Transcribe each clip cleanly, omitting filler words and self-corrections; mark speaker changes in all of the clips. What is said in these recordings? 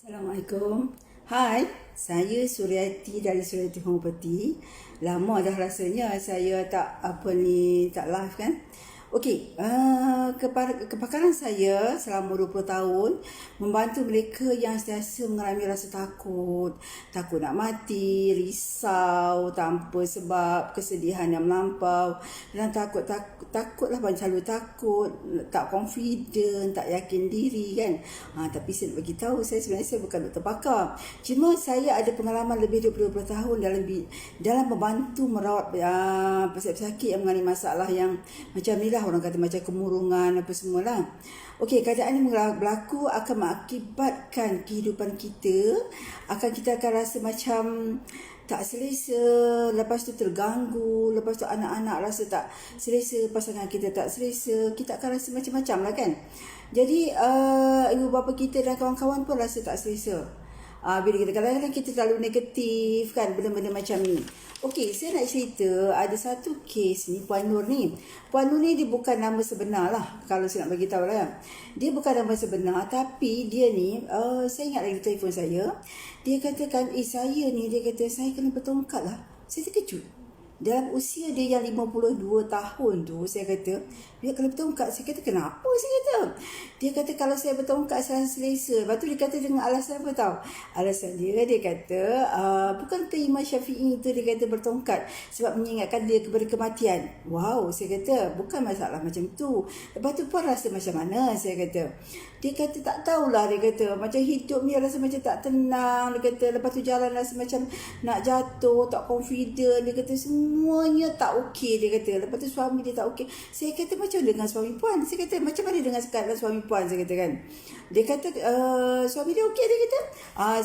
Speaker 1: Assalamualaikum. Hai, saya Suryati dari Suryati Home Property. Lama dah rasanya saya tak tak live kan. Okey, kepakaran saya selama 20 tahun membantu mereka yang sentiasa mengalami rasa takut nak mati, risau tanpa sebab, kesedihan yang melampau dan takutlah, selalu takut, tak confident, tak yakin diri kan. Tapi saya nak bagi tahu, saya sebenarnya bukan doktor pakar. Cuma saya ada pengalaman lebih 20 tahun dalam membantu merawat pesakit yang mengalami masalah yang macam ni lah, orang kata macam kemurungan apa semualah. Okey, keadaan ini berlaku akan mengakibatkan kehidupan kita, kita akan rasa macam tak selesa, lepas tu terganggu, lepas tu anak-anak rasa tak selesa, pasangan kita tak selesa, kita akan rasa macam-macam lah kan. Jadi ibu bapa kita dan kawan-kawan pun rasa tak selesa. Bila kita kadang-kadang kita terlalu negatif kan, benda-benda macam ni. Okey, saya nak cerita ada satu kes ni, Puan Nur ni. Puan Nur ni dia bukan nama sebenar lah, kalau saya nak bagi tahu lah. Dia bukan nama sebenar, tapi dia ni, saya ingat lagi telefon saya. Dia katakan, dia kata saya kena bertongkat lah. Saya terkejut. Dalam usia dia yang 52 tahun tu, saya kata, dia kalau bertongkat, saya kata, kenapa? Saya kata, dia kata, kalau saya bertongkat, saya selesa. Lepas tu dia kata dengan alasan apa tahu? Alasan dia kata, bukan Imam Syafi'i tu dia kata bertongkat sebab mengingatkan dia kepada kematian. Wow, saya kata, bukan masalah macam tu. Lepas tu pun rasa macam mana? Saya kata, dia kata, tak tahulah, dia kata, macam hidup ni rasa macam tak tenang, dia kata, lepas tu jalan rasa macam nak jatuh, tak confident, dia kata, semuanya tak okey, dia kata. Lepas tu suami dia tak okey. Saya kata, macam dengan suami puan? Saya kata, macam mana dengan keadaan suami puan? Saya kata kan. Dia kata, suami dia okey, dia kata.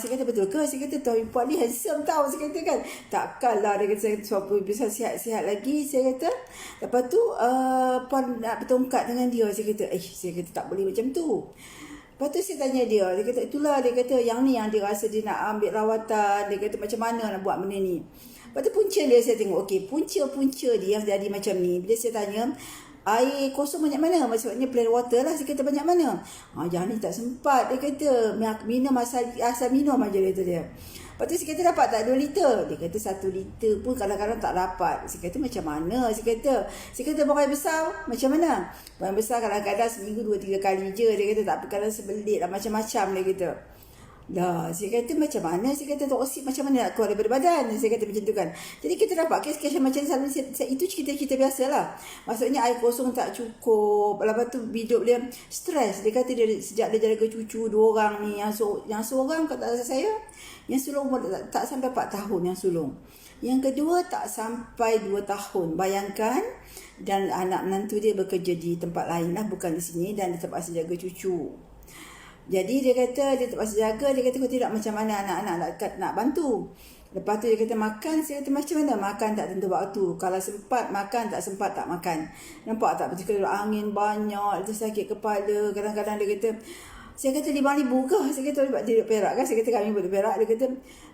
Speaker 1: Saya kata, betul ke? Saya kata, suami puan ni handsome tau. Saya kata kan. Takkanlah, dia kata, saya kata, suami bisa sihat-sihat lagi. Saya kata, lepas tu puan nak bertongkat dengan dia. Saya kata, tak boleh macam tu. Lepas tu saya tanya dia kata, itulah, dia kata, yang dia rasa dia nak ambil rawatan, dia kata macam mana nak buat benda ni. Lepas tu punca dia saya tengok, okey, punca dia yang jadi macam ni. Bila saya tanya, air kosong banyak mana? Maksudnya plain water lah. Saya kata, banyak mana? Yang ni tak sempat, dia kata, minum asal minum aja, dia kata dia. Lepas tu saya kata, dapat tak 2 liter? Dia kata 1 liter pun kadang-kadang tak dapat. Saya kata, macam mana? Saya kata buang air besar macam mana? Buang air besar kadang-kadang seminggu 2-3 kali je. Dia kata, tak kadang sebelit lah, macam-macam, dia kata. Dah, saya kata macam mana? Saya kata toksik macam mana nak keluar daripada badan? Saya kata macam tu kan. Jadi kita dapat kes-kes macam selalu itu cerita-cerita biasa lah. Maksudnya air kosong tak cukup. Lepas tu hidup dia stres. Dia kata dia sejak dia jaga cucu 2 orang ni, yang seorang kata saya, yang sulung tak sampai 4 tahun yang sulung. Yang kedua tak sampai 2 tahun. Bayangkan, dan anak menantu dia bekerja di tempat lain lah, bukan di sini, dan dia terpaksa jaga cucu. Jadi dia kata dia terpaksa jaga. Dia kata, kalau tidak macam mana anak-anak nak bantu. Lepas tu dia kata makan. Saya kata, macam mana makan tak tentu waktu? Kalau sempat makan, tak sempat tak makan. Nampak tak? Betul angin banyak, itu sakit kepala. Kadang-kadang dia kata, saya kata 5,000 ke? Saya kata, dia duduk Perak kan? Saya kata, kami duduk Perak.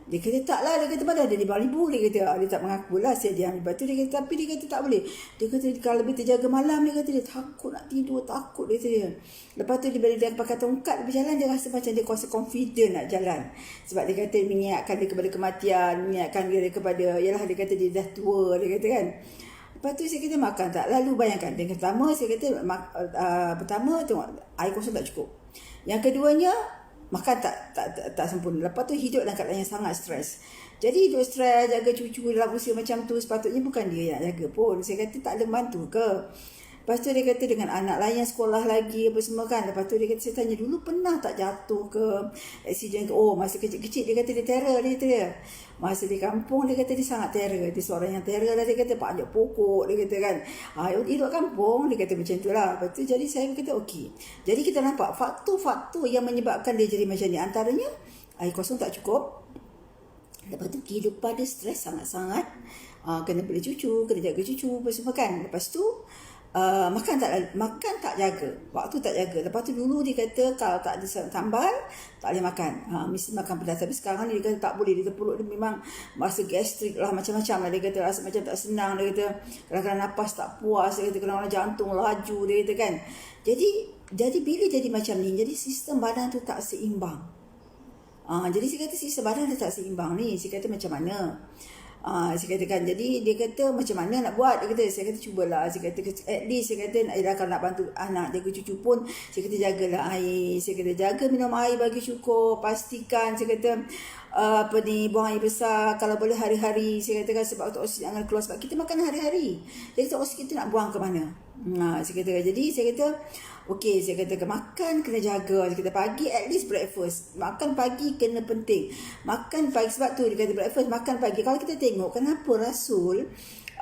Speaker 1: Dia kata tak lah. Dia kata, mana ada 5,000? Dia kata, dia tak mengaku lah. Saya diam. Lepas tu dia kata, tapi dia kata tak boleh. Dia kata, kalau lebih terjaga malam, dia kata, dia takut nak tidur, takut, dia kata dia. Lepas tu bila dia pakai tongkat berjalan, dia rasa macam dia kuasa confident nak jalan. Sebab dia kata mengingatkan dia kepada kematian, mengingatkan dia kepada, yalah, dia kata dia dah tua, dia kata kan. Lepas tu saya kata, makan tak? Lalu bayangkan, yang pertama saya kata, pertama tengok air kosong tak cukup. Yang keduanya, makan tak sempurna. Lepas tu hidup dalam keadaan yang sangat stres. Jadi hidup stres, jaga cucu dalam usia macam tu, sepatutnya bukan dia yang nak jaga pun. Saya kata, tak ada bantu ke? Lepas tu dia kata, dengan anak lain yang sekolah lagi apa semua kan. Lepas tu dia kata, saya tanya, dulu pernah tak jatuh ke, aksiden ke? Masa kecil-kecil dia kata dia terror, dia kata dia. Masa di kampung dia kata dia sangat terror. Dia seorang yang terror lah, dia kata panjat pokok, dia kata kan. Hidup kampung, dia kata macam tu lah. Lepas tu jadi saya kata okey. Jadi kita nampak faktor-faktor yang menyebabkan dia jadi macam ni. Antaranya air kosong tak cukup. Lepas tu kehidupan dia stres sangat-sangat. Kena beli cucu, kena jaga cucu apa semua kan. Lepas tu makan tak jaga, waktu tak jaga. Lepas tu dulu dia kata kalau tak ada sambal tak boleh makan, mesti makan pedas. Tapi sekarang ni dia kata tak boleh, dia perut dia memang rasa gastrik lah, macam-macam lah. Dia kata rasa macam tak senang, dia kata kadang-kadang nafas tak puas, dia kata kadang-kadang jantung laju, dia kata kan. Jadi bila jadi macam ni, jadi sistem badan tu tak seimbang. Jadi saya kata sisa badan dah tak seimbang ni. Saya kata macam mana? Saya katakan, jadi dia kata macam mana nak buat. Dia kata, saya kata cubalah. Saya kata at least saya kata kalau nak bantu anak jaga cucu pun, saya kata jagalah air. Saya kata jaga minum air bagi cukup. Pastikan saya kata buang air besar kalau boleh hari-hari. Saya katakan sebab oksigen jangan keluar sebab kita makan hari-hari. Jadi oksigen kita nak buang ke mana? Saya kata, jadi saya kata okey, saya kata makan kena jaga. Saya kata pagi at least breakfast. Makan pagi kena penting. Makan pagi, sebab tu dia kata breakfast, makan pagi. Kalau kita tengok kenapa Rasul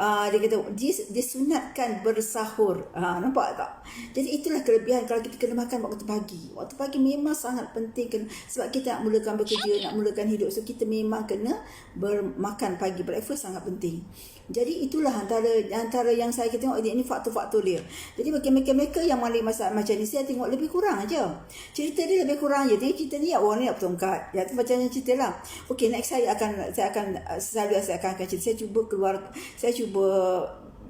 Speaker 1: dia kata dia sunatkan bersahur. Nampak tak? Jadi itulah kelebihan kalau kita kena makan waktu pagi. Waktu pagi memang sangat penting sebab kita nak mulakan bekerja, nak mulakan hidup. So kita memang kena bermakan pagi, breakfast sangat penting. Jadi itulah antara yang saya tengok ini faktor-faktor dia. Jadi bagi mereka yang malih masalah macam ni, saya tengok lebih kurang aja. Cerita dia lebih kurang je. Tengok cerita ni orang ni nak bertongkat. Ya tu macam yang cerita lah. Okey, next saya akan selalu saya akan cerita. Saya cuba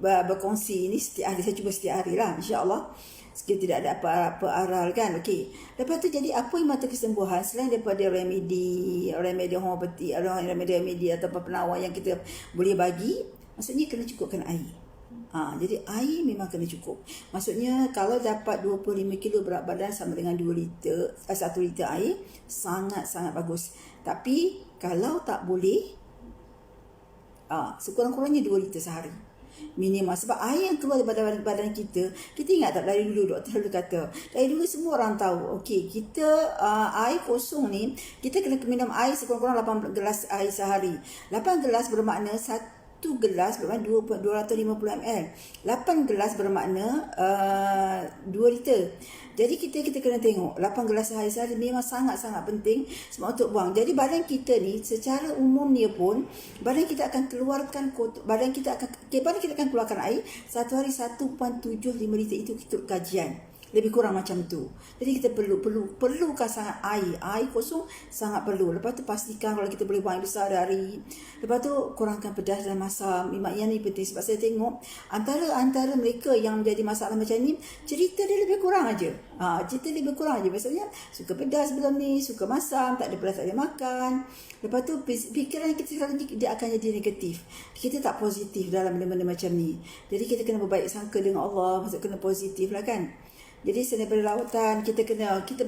Speaker 1: berkongsi ini setiap hari. Saya cuba setiap hari lah, insya-Allah. Sekiranya tidak ada apa-apa aral kan. Okey. Lepas tu jadi apa yang mata kesembuhan selain daripada remedi homeopati, remedi atau penawar yang kita boleh bagi, maksudnya kena cukupkan air. Jadi air memang kena cukup. Maksudnya kalau dapat 25 kilo berat badan sama dengan 1 liter air, sangat-sangat bagus. Tapi kalau tak boleh, sekurang-kurangnya 2 liter sehari. Minimal. Sebab air yang keluar daripada badan kita ingat tak dari dulu doktor selalu kata, dari dulu semua orang tahu, okey, kita air kosong ni, kita kena minum air sekurang-kurang 8 gelas air sehari. 8 gelas bermakna 1 gelas bermakna 250 ml. 8 gelas bermakna 2 liter. Jadi kita kena tengok 8 gelas sehari-hari memang sangat-sangat penting sebab untuk buang. Jadi badan kita ni secara umumnya pun badan kita akan keluarkan badan kita akan keluarkan air satu hari 1.75 liter. Itu kajian. Lebih kurang macam tu. Jadi kita perlukan sangat air kosong sangat perlu. Lepas tu pastikan kalau kita boleh buang air besar hari. Lepas tu kurangkan pedas dalam masak. Memang yang ni penting sebab saya tengok antara mereka yang menjadi masalah macam ni, cerita dia lebih kurang aja. Cerita lebih kurang aja. Maksudnya suka pedas belum ni, suka masam, tak ada pedas tak ada makan. Lepas tu fikiran kita sekarang dia akan jadi negatif. Kita tak positif dalam benda-benda macam ni. Jadi kita kena berbaik sangka dengan Allah, maksud kena positif lah kan. Jadi selain rawatan kita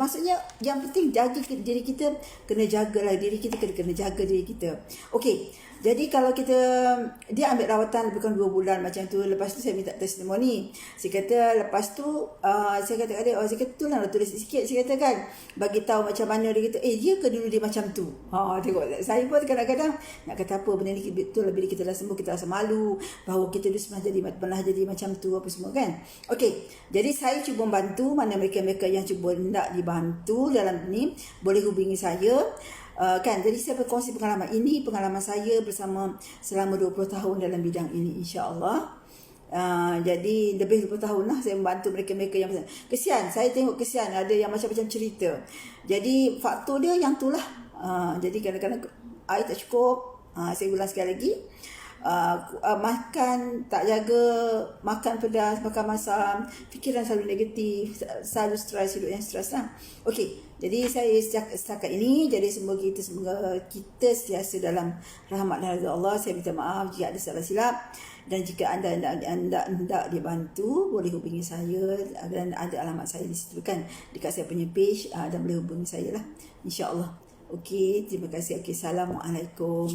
Speaker 1: maksudnya yang penting jaga diri kita, kena jagalah diri kita, kena jaga diri kita. Okey. Jadi kalau dia ambil rawatan lebih kurang 2 bulan macam tu, lepas tu saya minta testimoni. Saya kata lepas tu saya kata dia, saya kata tu lah tulis sikit, saya kata kan bagi tahu macam mana. Dia kata dia ke dulu dia macam tu. Tengok saya pun kadang-kadang nak kata apa benda ni betul, bila kita dah sembuh kita rasa malu bahawa kita dulu pernah jadi macam tu apa semua kan. Okey. Jadi saya cuba bantu mana mereka yang cuba nak dibantu dalam ni boleh hubungi saya. Kan, jadi saya berkongsi pengalaman ini, pengalaman saya bersama selama 20 tahun dalam bidang ini, insya-Allah. Jadi lebih 20 tahun lah saya membantu mereka yang kesian. Saya tengok kesian, ada yang macam-macam cerita. Jadi faktor dia yang tu lah. Jadi kadang-kadang air tak cukup. Saya ulang sekali lagi. Makan tak jaga, makan pedas, makan masam, fikiran selalu negatif, selalu stres, hidup yang stres lah. Okey, jadi saya setakat ini, jadi semoga kita sentiasa dalam rahmat dan redha Allah. Saya minta maaf jika ada salah silap, dan jika anda hendak dibantu boleh hubungi saya, dan ada alamat saya di situ kan dekat saya punya page, dan boleh hubungi saya lah, insya-Allah. Okey, terima kasih. Okey, Assalamualaikum.